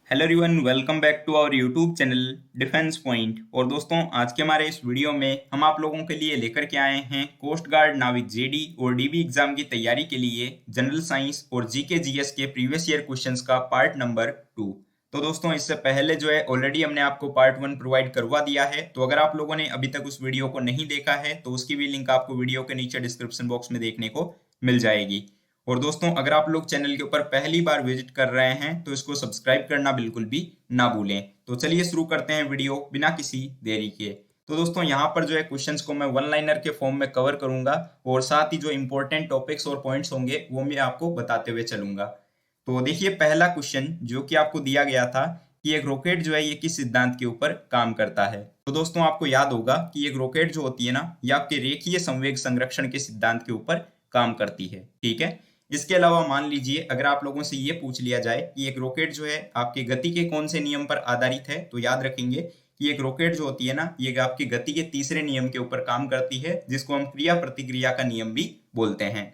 Hello everyone, welcome back to our YouTube channel Defence Point. और दोस्तों, आज के हमारे इस वीडियो में हम आप लोगों के लिए लेकर के आए हैं कोस्ट गार्ड नाविक जेडी और डीबी एग्जाम की तैयारी के लिए जनरल साइंस और जीके जीएस के प्रीवियस ईयर क्वेश्चंस का पार्ट नंबर 2। तो दोस्तों, इससे पहले जो है ऑलरेडी हमने आपको पार्ट 1 प्रोवाइड करवा दिया है। तो अगर आप लोगों ने अभी तक उस वीडियो को नहीं देखा है तो उसकी भी लिंक आपको वीडियो के नीचे डिस्क्रिप्शन बॉक्स में देखने को मिल जाएगी। और दोस्तों, अगर आप लोग चैनल के ऊपर पहली बार विजिट कर रहे हैं तो इसको सब्सक्राइब करना बिल्कुल भी ना भूलें। तो चलिए शुरू करते हैं वीडियो बिना किसी देरी के। तो दोस्तों, यहाँ पर जो है क्वेश्चंस को मैं वन लाइनर के फॉर्म में कवर करूंगा और साथ ही जो इंपॉर्टेंट टॉपिक्स और पॉइंट्स होंगे वो मैं आपको बताते हुए चलूंगा। तो देखिए, पहला क्वेश्चन जो कि आपको दिया गया था कि एक रॉकेट जो है ये किस सिद्धांत के ऊपर काम करता है। तो दोस्तों, आपको याद होगा कि एक रॉकेट जो होती है ना, ये आपके रेखीय संवेग संरक्षण के सिद्धांत के ऊपर काम करती है। ठीक है। इसके अलावा मान लीजिए अगर आप लोगों से ये पूछ लिया जाए कि एक रॉकेट जो है आपके गति के कौन से नियम पर आधारित है, तो याद रखेंगे कि एक रॉकेट जो होती है ना, ये आपकी गति के तीसरे नियम के ऊपर काम करती है, जिसको हम क्रिया प्रतिक्रिया का नियम भी बोलते हैं।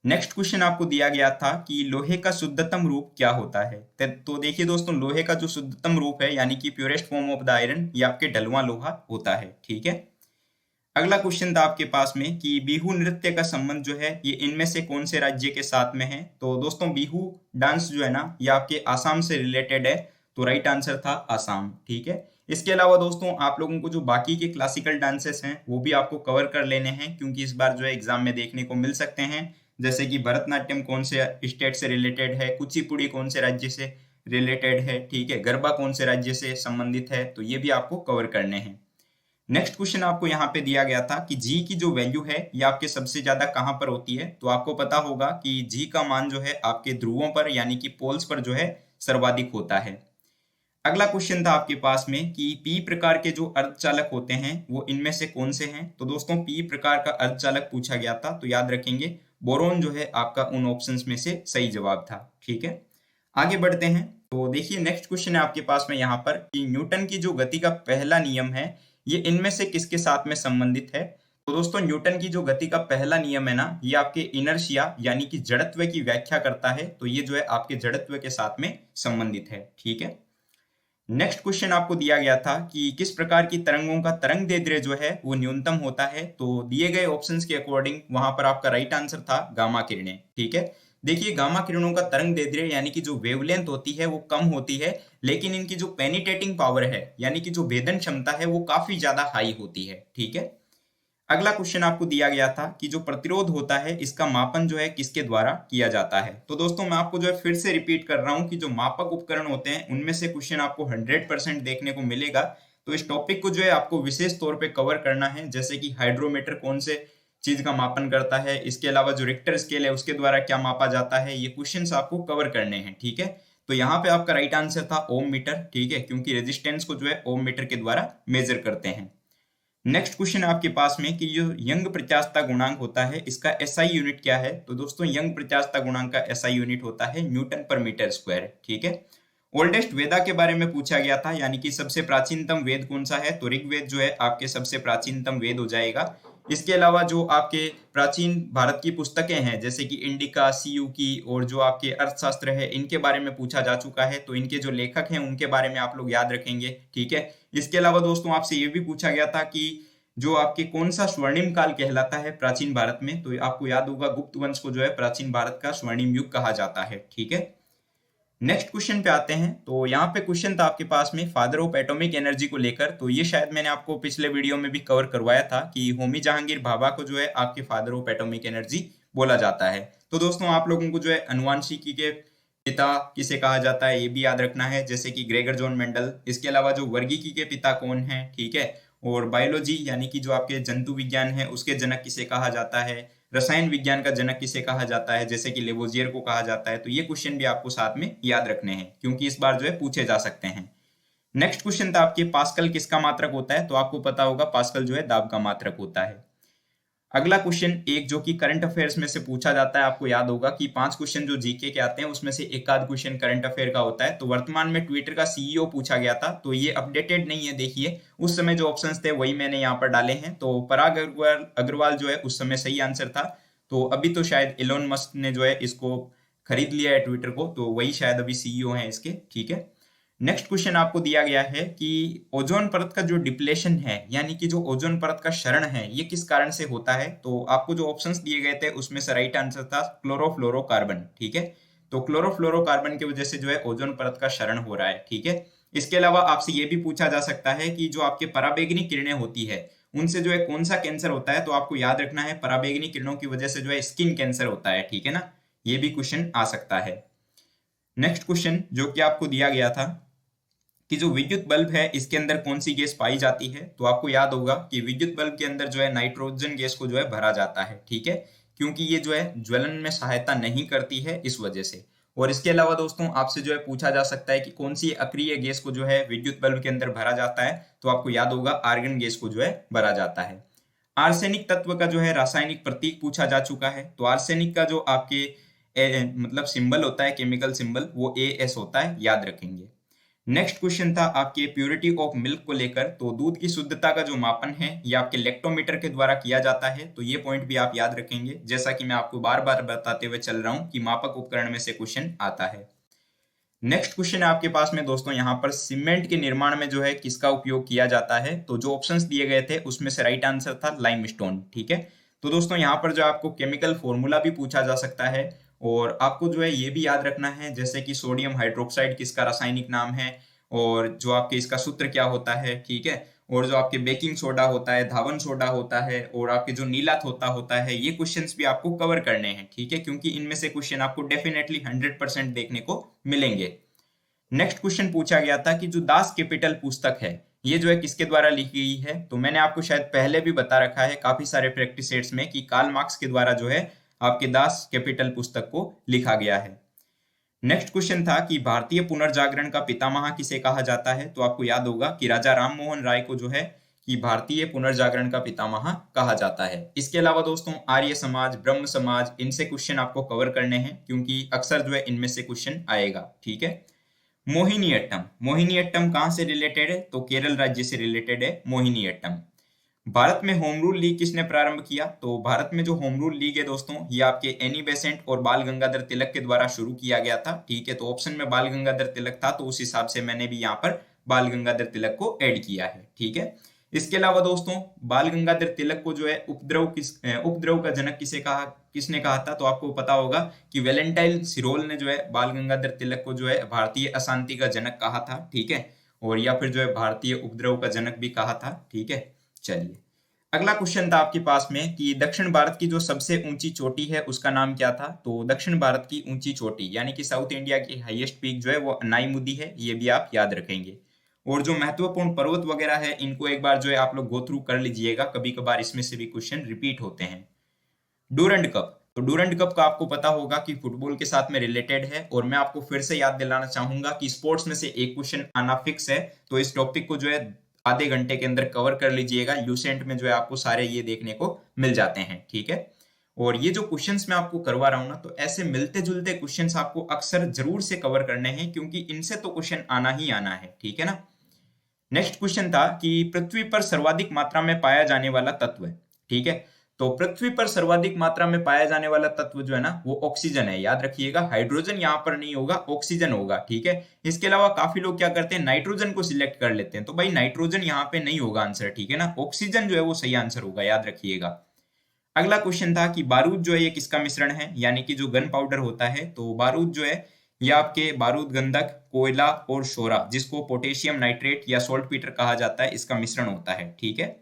नेक्स्ट क्वेश्चन आपको दिया गया था कि लोहे का शुद्धतम रूप क्या होता है। तो देखिए दोस्तों, लोहे का जो शुद्धतम रूप है यानी कि purest form of the iron, ये आपके ढलवां लोहा होता है। ठीक है। अगला क्वेश्चन था आपके पास में कि बिहू नृत्य का संबंध जो है ये इनमें से कौन से राज्य के साथ में है। तो दोस्तों, बिहू डांस जो है ना, ये आपके आसाम से रिलेटेड है। तो राइट आंसर था आसाम। ठीक है। इसके अलावा दोस्तों, आप लोगों को जो बाकी के क्लासिकल डांसेस हैं वो भी आपको कवर कर लेने हैं, क्योंकि इस बार जो है एग्जाम में देखने को मिल सकते हैं। जैसे कि भरतनाट्यम कौन से स्टेट से रिलेटेड है, कुचिपुड़ी कौन से राज्य से रिलेटेड है, ठीक है, गरबा कौन से राज्य से संबंधित है, तो ये भी आपको कवर करने हैं। नेक्स्ट क्वेश्चन आपको यहाँ पे दिया गया था कि जी की जो वैल्यू है ये आपके सबसे ज्यादा कहाँ पर होती है। तो आपको पता होगा कि जी का मान जो है आपके ध्रुवों पर यानी कि पोल्स पर जो है सर्वाधिक होता है। अगला क्वेश्चन था आपके पास में कि पी प्रकार के जो अर्धचालक होते हैं वो इनमें से कौन से हैं। तो दोस्तों, पी प्रकार का अर्धचालक पूछा गया था, तो याद रखेंगे बोरोन जो है आपका उन ऑप्शंस में से सही जवाब था। ठीक है। आगे बढ़ते हैं। तो देखिए, नेक्स्ट क्वेश्चन है आपके पास में यहाँ पर कि न्यूटन की जो गति का पहला नियम है ये इनमें से किसके साथ में संबंधित है। तो दोस्तों, न्यूटन की जो गति का पहला नियम है ना, ये आपके इनर्शिया यानी कि जड़त्व की व्याख्या करता है। तो ये जो है आपके जड़त्व के साथ में संबंधित है। ठीक है। नेक्स्ट क्वेश्चन आपको दिया गया था कि किस प्रकार की तरंगों का तरंग दैर्ध्य जो है वो न्यूनतम होता है। तो दिए गए ऑप्शंस के अकॉर्डिंग वहां पर आपका राइट आंसर था गामा किरणें। ठीक है। देखिए, गामा किरणों का तरंग दैर्ध्य यानी कि जो वेवलेंथ होती है वो कम होती है, लेकिन इनकी जो पेनिट्रेटिंग पावर है यानी कि जो भेदन क्षमता है वो काफी ज्यादा हाई होती है। ठीक है। अगला क्वेश्चन आपको दिया गया था कि जो प्रतिरोध होता है इसका मापन जो है किसके द्वारा किया जाता है। तो दोस्तों, मैं आपको जो है फिर से रिपीट कर रहा हूं कि जो मापक उपकरण होते हैं उनमें से क्वेश्चन आपको 100% देखने को मिलेगा। तो इस टॉपिक को जो है आपको विशेष तौर पे कवर करना है, जैसे कि हाइड्रोमीटर कौन से चीज का मापन करता है, इसके अलावा जो रिक्टर स्केल है उसके द्वारा क्या मापा जाता है, ये क्वेश्चन आपको कवर करने हैं। ठीक है। तो यहाँ पे आपका राइट आंसर था ओम मीटर। ठीक है, क्योंकि रेजिस्टेंस को जो है ओम मीटर के द्वारा मेजर करते हैं। नेक्स्ट क्वेश्चन आपके पास में कि जो यंग प्रत्यास्थता गुणांक होता है इसका एसआई यूनिट क्या है। तो दोस्तों, यंग प्रत्यास्थता गुणांक का एसआई यूनिट होता है न्यूटन पर मीटर स्क्वायर। ठीक है। ओल्डेस्ट वेदा के बारे में पूछा गया था, यानी कि सबसे प्राचीनतम वेद कौन सा है। तो ऋग्वेद जो है आपके सबसे प्राचीनतम वेद हो जाएगा। इसके अलावा जो आपके प्राचीन भारत की पुस्तकें हैं जैसे कि इंडिका, सीयू की और जो आपके अर्थशास्त्र है, इनके बारे में पूछा जा चुका है। तो इनके जो लेखक हैं उनके बारे में आप लोग याद रखेंगे। ठीक है। इसके अलावा दोस्तों, आपसे ये भी पूछा गया था कि जो आपके कौन सा स्वर्णिम काल कहलाता है प्राचीन भारत में। तो आपको याद होगा गुप्त वंश को जो है प्राचीन भारत का स्वर्णिम युग कहा जाता है। ठीक है। नेक्स्ट क्वेश्चन पे आते हैं। तो यहाँ पे क्वेश्चन था आपके पास में फादर ऑफ एटॉमिक एनर्जी को लेकर। तो ये शायद मैंने आपको पिछले वीडियो में भी कवर करवाया था कि होमी जहांगीर भाभा को जो है आपके फादर ऑफ एटॉमिक एनर्जी बोला जाता है। तो दोस्तों, आप लोगों को जो है अनुवांशिकी के पिता किसे कहा जाता है ये भी याद रखना है, जैसे कि ग्रेगर जॉन मेंडल। इसके अलावा जो वर्गीकी के पिता कौन है, ठीक है, और बायोलॉजी यानी कि जो आपके जंतु विज्ञान है उसके जनक किसे कहा जाता है, रसायन विज्ञान का जनक किसे कहा जाता है, जैसे कि लेवोजियर को कहा जाता है। तो ये क्वेश्चन भी आपको साथ में याद रखने हैं, क्योंकि इस बार जो है पूछे जा सकते हैं। नेक्स्ट क्वेश्चन था आपके पास्कल किसका मात्रक होता है। तो आपको पता होगा पास्कल जो है दाब का मात्रक होता है। अगला क्वेश्चन एक जो कि करंट अफेयर्स में से पूछा जाता है, आपको याद होगा कि 5 क्वेश्चन जो जीके के आते हैं उसमें से एक आध क्वेश्चन करंट अफेयर का होता है। तो वर्तमान में ट्विटर का सीईओ पूछा गया था, तो ये अपडेटेड नहीं है। देखिए, उस समय जो ऑप्शंस थे वही मैंने यहाँ पर डाले हैं। तो पराग अग्रवाल जो है उस समय सही आंसर था। तो अभी तो शायद इलोन मस्क ने जो है इसको खरीद लिया है ट्विटर को, तो वही शायद अभी सीईओ हैं इसके, ठीक है। नेक्स्ट क्वेश्चन आपको दिया गया है कि ओजोन परत का जो डिप्लेशन है, यानी कि जो ओजोन परत का क्षरण है, ये किस कारण से होता है। तो आपको जो ऑप्शंस दिए गए थे उसमें से राइट आंसर था क्लोरोफ्लोरोकार्बन, ठीक है। तो क्लोरोफ्लोरोकार्बन की वजह से जो है ओजोन परत का क्षरण हो रहा है, ठीक है। इसके अलावा आपसे ये भी पूछा जा सकता है कि जो आपके पराबैंगनी किरणें होती है उनसे जो है कौन सा कैंसर होता है। तो आपको याद रखना है पराबैंगनी किरणों की वजह से जो है स्किन कैंसर होता है, ठीक है ना। ये भी क्वेश्चन आ सकता है। नेक्स्ट क्वेश्चन जो कि आपको दिया गया था कि जो विद्युत बल्ब है इसके अंदर कौन सी गैस पाई जाती है। तो आपको याद होगा कि विद्युत बल्ब के अंदर जो है नाइट्रोजन गैस को जो है भरा जाता है, ठीक है, क्योंकि ये जो है ज्वलन में सहायता नहीं करती है इस वजह से। और इसके अलावा दोस्तों आपसे जो है पूछा जा सकता है कि कौन सी अक्रिय गैस को जो है विद्युत बल्ब के अंदर भरा जाता है। तो आपको याद होगा आर्गन गैस को जो है भरा जाता है। आर्सेनिक तत्व का जो है रासायनिक प्रतीक पूछा जा चुका है। तो आर्सेनिक का जो आपके मतलब सिंबल होता है, केमिकल सिंबल, वो AS होता है, याद रखेंगे। नेक्स्ट क्वेश्चन था आपके प्योरिटी ऑफ मिल्क को लेकर। तो दूध की शुद्धता का जो मापन है ये आपके लेक्टोमीटर के द्वारा किया जाता है। तो ये पॉइंट भी आप याद रखेंगे, जैसा कि मैं आपको बार बार बताते हुए चल रहा हूं कि मापक उपकरण में से क्वेश्चन आता है। नेक्स्ट क्वेश्चन है आपके पास में दोस्तों, यहाँ पर सीमेंट के निर्माण में जो है किसका उपयोग किया जाता है। तो जो ऑप्शंस दिए गए थे उसमें से राइट आंसर था लाइमस्टोन, ठीक है। तो दोस्तों यहाँ पर जो आपको केमिकल फॉर्मूला भी पूछा जा सकता है, और आपको जो है ये भी याद रखना है जैसे कि सोडियम हाइड्रोक्साइड किसका रासायनिक नाम है, और जो आपके इसका सूत्र क्या होता है, ठीक है। और जो आपके बेकिंग सोडा होता है, धावन सोडा होता है, और आपके जो नीला थोता होता है, ये क्वेश्चंस भी आपको कवर करने हैं, ठीक है, क्योंकि इनमें से क्वेश्चन आपको डेफिनेटली 100% देखने को मिलेंगे। नेक्स्ट क्वेश्चन पूछा गया था कि जो दास कैपिटल पुस्तक है ये जो है किसके द्वारा लिखी गई है। तो मैंने आपको शायद पहले भी बता रखा है काफी सारे प्रैक्टिस सेट्स में कि कार्ल मार्क्स के द्वारा जो है आपके दास कैपिटल पुस्तक को लिखा गया है। नेक्स्ट क्वेश्चन था कि भारतीय पुनर्जागरण का पितामह किसे कहा जाता है। तो आपको याद होगा कि राजा राम मोहन राय को जो है कि भारतीय पुनर्जागरण का पितामह कहा जाता है। इसके अलावा दोस्तों आर्य समाज, ब्रह्म समाज, इनसे क्वेश्चन आपको कवर करने हैं क्योंकि अक्सर जो है इनमें से क्वेश्चन आएगा, ठीक है। मोहिनीअट्टम, मोहिनीअट्टम कहाँ से रिलेटेड है। तो केरल राज्य से रिलेटेड है मोहिनीअट्टम। भारत में होम रूल लीग किसने प्रारंभ किया। तो भारत में जो होम रूल लीग है दोस्तों ये आपके एनी बेसेंट और बाल गंगाधर तिलक के द्वारा शुरू किया गया था, ठीक है। तो ऑप्शन में बाल गंगाधर तिलक था, तो उस हिसाब से मैंने भी यहाँ पर बाल गंगाधर तिलक को ऐड किया है, ठीक है। इसके अलावा दोस्तों बाल गंगाधर तिलक को जो है उपद्रव का जनक किसने कहा था। तो आपको पता होगा कि वैलेंटाइन सिरोल ने जो है बाल गंगाधर तिलक को जो है भारतीय अशांति का जनक कहा था, ठीक है, और या फिर जो है भारतीय उपद्रव का जनक भी कहा था, ठीक है। चलिए अगला क्वेश्चन था आपके पास में कि दक्षिण भारत की जो सबसे ऊंची चोटी है उसका नाम क्या था। तो दक्षिण भारत की ऊंची चोटी यानी कि साउथ इंडिया की हाईएस्ट पीक जो है वो अनाईमुदी है, ये भी आप याद रखेंगे। और जो महत्वपूर्ण पर्वत वगैरह है इनको एक बार जो है आप लोग गो थ्रू कर लीजिएगा, कभी कभार इसमें से भी क्वेश्चन रिपीट होते हैं। डूरंड कप, तो डूरंड कप का आपको पता होगा कि फुटबॉल के साथ में रिलेटेड है, और मैं आपको फिर से याद दिलाना चाहूंगा कि स्पोर्ट्स में से एक क्वेश्चन आना फिक्स है। तो इस टॉपिक को जो है आधे घंटे के अंदर कवर कर लीजिएगा। ल्यूसेंट में जो है आपको सारे ये देखने को मिल जाते हैं, ठीक है। और ये जो क्वेश्चंस मैं आपको करवा रहा हूं ना, तो ऐसे मिलते जुलते क्वेश्चंस आपको अक्सर जरूर से कवर करने हैं क्योंकि इनसे तो क्वेश्चन आना ही आना है, ठीक है ना। नेक्स्ट क्वेश्चन था कि पृथ्वी पर सर्वाधिक मात्रा में पाया जाने वाला तत्व, ठीक है। तो पृथ्वी पर सर्वाधिक मात्रा में पाया जाने वाला तत्व जो है ना वो ऑक्सीजन है, याद रखिएगा। हाइड्रोजन यहाँ पर नहीं होगा, ऑक्सीजन होगा, ठीक है। इसके अलावा काफी लोग क्या करते हैं नाइट्रोजन को सिलेक्ट कर लेते हैं, तो भाई नाइट्रोजन यहाँ पे नहीं होगा आंसर, ठीक है ना। ऑक्सीजन जो है वो सही आंसर होगा, याद रखिएगा। अगला क्वेश्चन था कि बारूद जो है ये किसका मिश्रण है, यानी कि जो गन पाउडर होता है। तो बारूद जो है ये आपके बारूद गंधक, कोयला और शोरा, जिसको पोटेशियम नाइट्रेट या सोल्ट पीटर कहा जाता है, इसका मिश्रण होता है, ठीक है।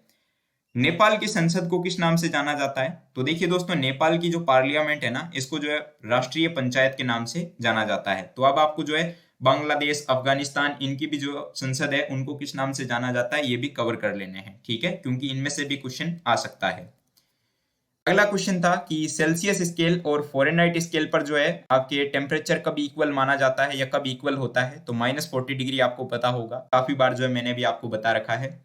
नेपाल की संसद को किस नाम से जाना जाता है। तो देखिए दोस्तों नेपाल की जो पार्लियामेंट है ना इसको जो है राष्ट्रीय पंचायत के नाम से जाना जाता है। तो अब आपको जो है बांग्लादेश, अफगानिस्तान, इनकी भी जो संसद है उनको किस नाम से जाना जाता है ये भी कवर कर लेने हैं, ठीक है, क्योंकि इनमें से भी क्वेश्चन आ सकता है। अगला क्वेश्चन था कि सेल्सियस स्केल और फ़ारेनहाइट स्केल पर जो है आपके टेम्परेचर कब इक्वल माना जाता है या कब इक्वल होता है। तो -40 डिग्री आपको पता होगा, काफी बार जो है मैंने भी आपको बता रखा है।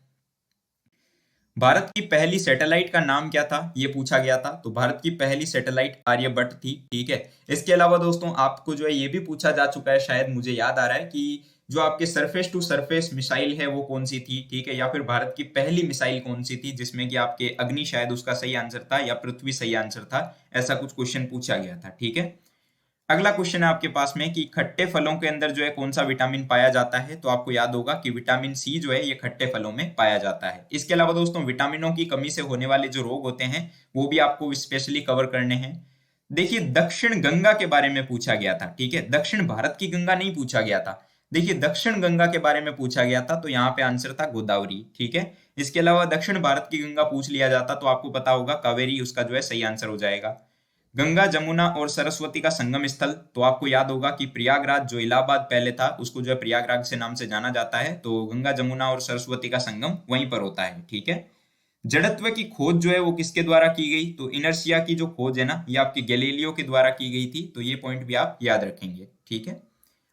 भारत की पहली सैटेलाइट का नाम क्या था ये पूछा गया था। तो भारत की पहली सैटेलाइट आर्यभट्ट थी, ठीक है। इसके अलावा दोस्तों आपको जो है ये भी पूछा जा चुका है, शायद मुझे याद आ रहा है, कि जो आपके सरफेस टू सरफेस मिसाइल है वो कौन सी थी, ठीक है, या फिर भारत की पहली मिसाइल कौन सी थी, जिसमें कि आपके अग्नि शायद उसका सही आंसर था या पृथ्वी सही आंसर था, ऐसा कुछ क्वेश्चन पूछा गया था, ठीक है। अगला क्वेश्चन है आपके पास में कि खट्टे फलों के अंदर जो है कौन सा विटामिन पाया जाता है, तो आपको याद होगा कि विटामिन सी जो है ये खट्टे फलों में पाया जाता है। इसके अलावा दोस्तों विटामिनों की कमी से होने वाले जो रोग होते हैं वो भी आपको स्पेशली कवर करने हैं। देखिए दक्षिण गंगा के बारे में पूछा गया था, ठीक है, दक्षिण भारत की गंगा नहीं पूछा गया था। देखिए दक्षिण गंगा के बारे में पूछा गया था तो यहाँ पे आंसर था गोदावरी, ठीक है। इसके अलावा दक्षिण भारत की गंगा पूछ लिया जाता तो आपको पता होगा कावेरी उसका जो है सही आंसर हो जाएगा। गंगा जमुना और सरस्वती का संगम स्थल, तो आपको याद होगा कि प्रयागराज जो इलाहाबाद पहले था उसको जो है प्रयागराज से नाम से जाना जाता है, तो गंगा जमुना और सरस्वती का संगम वहीं पर होता है, ठीक है। जड़त्व की खोज जो है वो किसके द्वारा की गई, तो इनर्शिया की जो खोज है ना ये आपके गैलीलियो के द्वारा की गई थी, तो ये पॉइंट भी आप याद रखेंगे, ठीक है।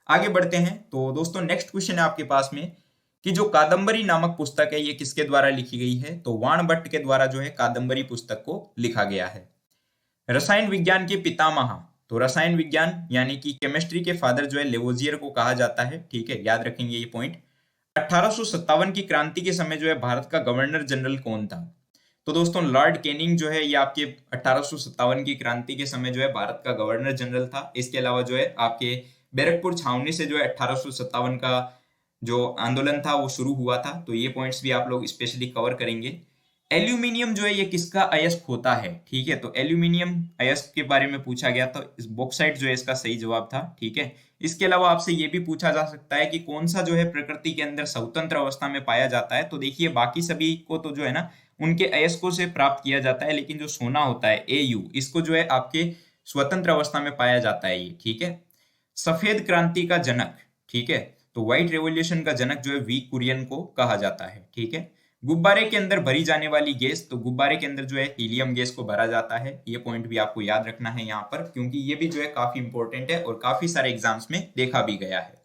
आगे बढ़ते हैं तो दोस्तों नेक्स्ट क्वेश्चन है आपके पास में कि जो कादम्बरी नामक पुस्तक है ये किसके द्वारा लिखी गई है, तो वाण भट्ट के द्वारा जो है कादम्बरी पुस्तक को लिखा गया है। रसायन विज्ञान के पितामह, तो रसायन विज्ञान यानी कि केमिस्ट्री के फादर जो है लेवोजियर को कहा जाता है, ठीक है, याद रखेंगे ये पॉइंट। 1857 की क्रांति के समय जो है भारत का गवर्नर जनरल कौन था, तो दोस्तों लॉर्ड कैनिंग जो है ये आपके 1857 की क्रांति के समय जो है भारत का गवर्नर जनरल था। इसके अलावा जो है आपके बैरकपुर छावनी से जो है 1857 का जो आंदोलन था वो शुरू हुआ था, तो ये पॉइंट्स भी आप लोग स्पेशली कवर करेंगे। एल्यूमिनियम जो है ये किसका अयस्क होता है, ठीक है, तो एल्यूमिनियम अयस्क के बारे में पूछा गया तो इस बॉक्साइट जो है इसका सही जवाब था, ठीक है। इसके अलावा आपसे ये भी पूछा जा सकता है कि कौन सा जो है प्रकृति के अंदर स्वतंत्र अवस्था में पाया जाता है, तो देखिए बाकी सभी को तो जो है ना उनके अयस्कों से प्राप्त किया जाता है, लेकिन जो सोना होता है एयू इसको जो है आपके स्वतंत्र अवस्था में पाया जाता है ये, ठीक है। सफेद क्रांति का जनक, ठीक है, तो व्हाइट रेवोल्यूशन का जनक जो है वी कुरियन को कहा जाता है, ठीक है। गुब्बारे के अंदर भरी जाने वाली गैस, तो गुब्बारे के अंदर जो है हीलियम गैस को भरा जाता है, ये पॉइंट भी आपको याद रखना है यहाँ पर क्योंकि ये भी जो है काफी इंपॉर्टेंट है और काफी सारे एग्जाम्स में देखा भी गया है।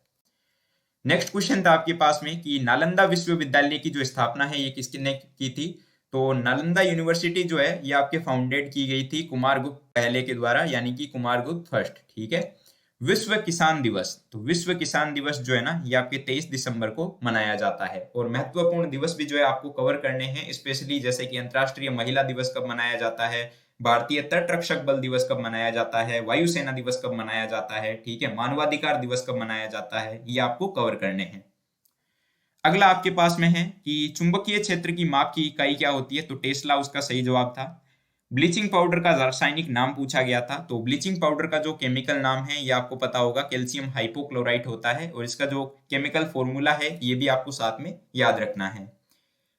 नेक्स्ट क्वेश्चन था आपके पास में कि नालंदा विश्वविद्यालय की जो स्थापना है ये किसने की थी, तो नालंदा यूनिवर्सिटी जो है ये आपके फाउंडेड की गई थी कुमारगुप्त पहले के द्वारा, यानी कि कुमारगुप्त फर्स्ट, ठीक है। विश्व किसान दिवस, तो विश्व किसान दिवस जो है ना ये आपके 23 दिसंबर को मनाया जाता है। और महत्वपूर्ण दिवस भी जो है आपको कवर करने हैं स्पेशली, जैसे कि अंतर्राष्ट्रीय महिला दिवस कब मनाया जाता है, भारतीय तट रक्षक बल दिवस कब मनाया जाता है, वायुसेना दिवस कब मनाया जाता है, ठीक है, मानवाधिकार दिवस कब मनाया जाता है, ये आपको कवर करने हैं। अगला आपके पास में है कि चुंबकीय क्षेत्र की माप की इकाई क्या होती है, तो टेस्ला उसका सही जवाब था। ब्लीचिंग पाउडर का रासायनिक नाम पूछा गया था, तो ब्लीचिंग पाउडर का जो केमिकल नाम है ये आपको पता होगा कैल्शियम हाइपोक्लोराइट होता है और इसका जो केमिकल फॉर्मूला है ये भी आपको साथ में याद रखना है।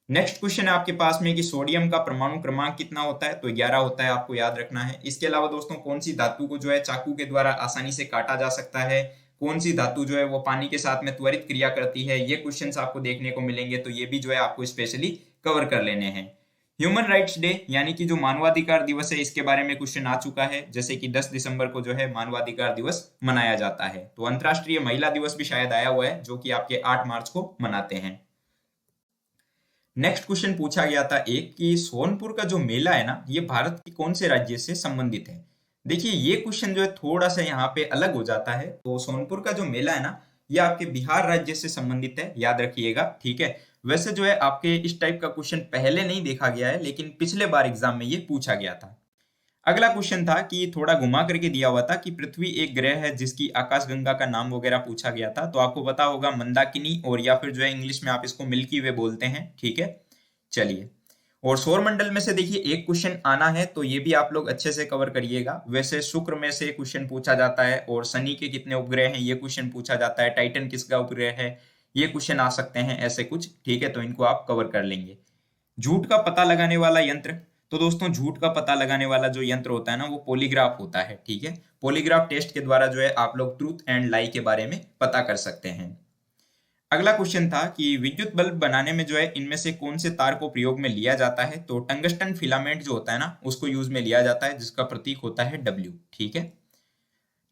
नेक्स्ट क्वेश्चन है आपके पास में कि सोडियम का परमाणु क्रमांक कितना होता है, तो 11 होता है, आपको याद रखना है। इसके अलावा दोस्तों कौन सी धातु को जो है चाकू के द्वारा आसानी से काटा जा सकता है, कौन सी धातु जो है वो पानी के साथ में त्वरित क्रिया करती है, ये क्वेश्चंस आपको देखने को मिलेंगे, तो ये भी जो है आपको स्पेशली कवर कर लेने हैं। ह्यूमन राइट्स डे यानी कि जो मानवाधिकार दिवस है इसके बारे में क्वेश्चन आ चुका है, जैसे कि 10 दिसंबर को जो है मानवाधिकार दिवस मनाया जाता है। तो अंतर्राष्ट्रीय महिला दिवस भी शायद आया हुआ है जो कि आपके 8 मार्च को मनाते हैं। नेक्स्ट क्वेश्चन पूछा गया था एक कि सोनपुर का जो मेला है ना ये भारत के कौन से राज्य से संबंधित है। देखिए ये क्वेश्चन जो है थोड़ा सा यहाँ पे अलग हो जाता है, तो सोनपुर का जो मेला है ना ये आपके बिहार राज्य से संबंधित है, याद रखिएगा, ठीक है। वैसे जो है आपके इस टाइप का क्वेश्चन पहले नहीं देखा गया है लेकिन पिछले बार एग्जाम में ये पूछा गया था। अगला क्वेश्चन था कि थोड़ा घुमा करके दिया हुआ था कि पृथ्वी एक ग्रह है जिसकी आकाशगंगा का नाम वगैरह पूछा गया था, तो आपको पता होगा मंदाकिनी, और या फिर जो है इंग्लिश में आप इसको मिल्की वे बोलते हैं, ठीक है। चलिए, और सौर मंडल में से देखिए एक क्वेश्चन आना है तो ये भी आप लोग अच्छे से कवर करिएगा। वैसे शुक्र में से क्वेश्चन पूछा जाता है और शनि के कितने उपग्रह हैं ये क्वेश्चन पूछा जाता है, टाइटन किसका उपग्रह है ये क्वेश्चन आ सकते हैं, ऐसे कुछ, ठीक है, तो इनको आप कवर कर लेंगे। झूठ का पता लगाने वाला यंत्र, तो दोस्तों झूठ का पता लगाने वाला जो यंत्र होता है ना वो पॉलीग्राफ होता है, ठीक है। पॉलीग्राफ टेस्ट के द्वारा जो है आप लोग ट्रूथ एंड लाई के बारे में पता कर सकते हैं। अगला क्वेश्चन था कि विद्युत बल्ब बनाने में जो है इनमें से कौन से तार को प्रयोग में लिया जाता है, तो टंगस्टन फिलामेंट जो होता है ना उसको यूज में लिया जाता है जिसका प्रतीक होता है W, ठीक है।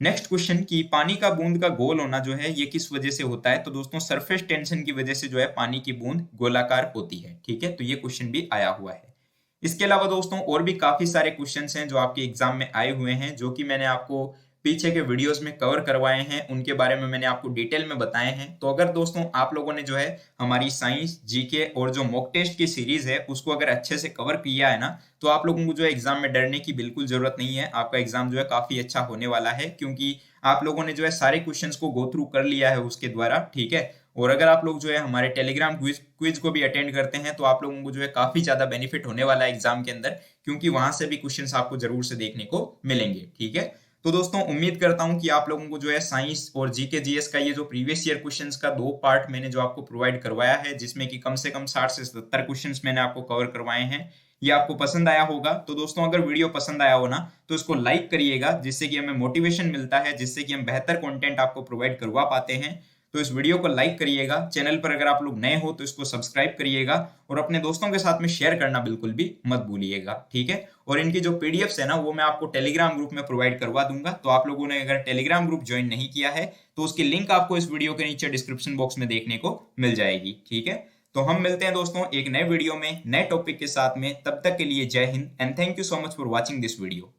नेक्स्ट क्वेश्चन कि पानी का बूंद का गोल होना जो है ये किस वजह से होता है, तो दोस्तों सरफेस टेंशन की वजह से जो है पानी की बूंद गोलाकार होती है, ठीक है, तो ये क्वेश्चन भी आया हुआ है। इसके अलावा दोस्तों और भी काफी सारे क्वेश्चंस हैं जो आपके एग्जाम में आए हुए हैं जो कि मैंने आपको पीछे के वीडियोस में कवर करवाए हैं, उनके बारे में मैंने आपको डिटेल में बताए हैं। तो अगर दोस्तों आप लोगों ने जो है हमारी साइंस, जीके और जो मॉक टेस्ट की सीरीज है उसको अगर अच्छे से कवर किया है ना, तो आप लोगों को जो है एग्जाम में डरने की बिल्कुल जरूरत नहीं है। आपका एग्जाम जो है काफी अच्छा होने वाला है, क्योंकि आप लोगों ने जो है सारे क्वेश्चंस को गो थ्रू कर लिया है उसके द्वारा, ठीक है। और अगर आप लोग जो है हमारे टेलीग्राम क्विज को भी अटेंड करते हैं तो आप लोगों को जो है काफी ज्यादा बेनिफिट होने वाला है एग्जाम के अंदर, क्योंकि वहां से भी क्वेश्चंस आपको जरूर से देखने को मिलेंगे, ठीक है। तो दोस्तों उम्मीद करता हूं कि आप लोगों को जो है साइंस और जीके जीएस का ये जो प्रीवियस ईयर क्वेश्चंस का 2 पार्ट मैंने जो आपको प्रोवाइड करवाया है, जिसमें कि कम से कम 60 से 70 क्वेश्चंस मैंने आपको कवर करवाए हैं, ये आपको पसंद आया होगा। तो दोस्तों अगर वीडियो पसंद आया हो ना, तो इसको लाइक करिएगा, जिससे कि हमें मोटिवेशन मिलता है, जिससे कि हम बेहतर कंटेंट आपको प्रोवाइड करवा पाते हैं। तो इस वीडियो को लाइक करिएगा। चैनल पर अगर आप लोग नए हो तो इसको सब्सक्राइब करिएगा और अपने दोस्तों के साथ में शेयर करना बिल्कुल भी मत भूलिएगा, ठीक है। और इनकी जो पीडीएफ्स है ना, वो मैं आपको टेलीग्राम ग्रुप में प्रोवाइड करवा दूंगा। तो आप लोगों ने अगर टेलीग्राम ग्रुप ज्वाइन नहीं किया है तो उसकी लिंक आपको इस वीडियो के नीचे डिस्क्रिप्शन बॉक्स में देखने को मिल जाएगी, ठीक है। तो हम मिलते हैं दोस्तों एक नए वीडियो में नए टॉपिक के साथ में। तब तक के लिए जय Hind and thank you so much for watching this video.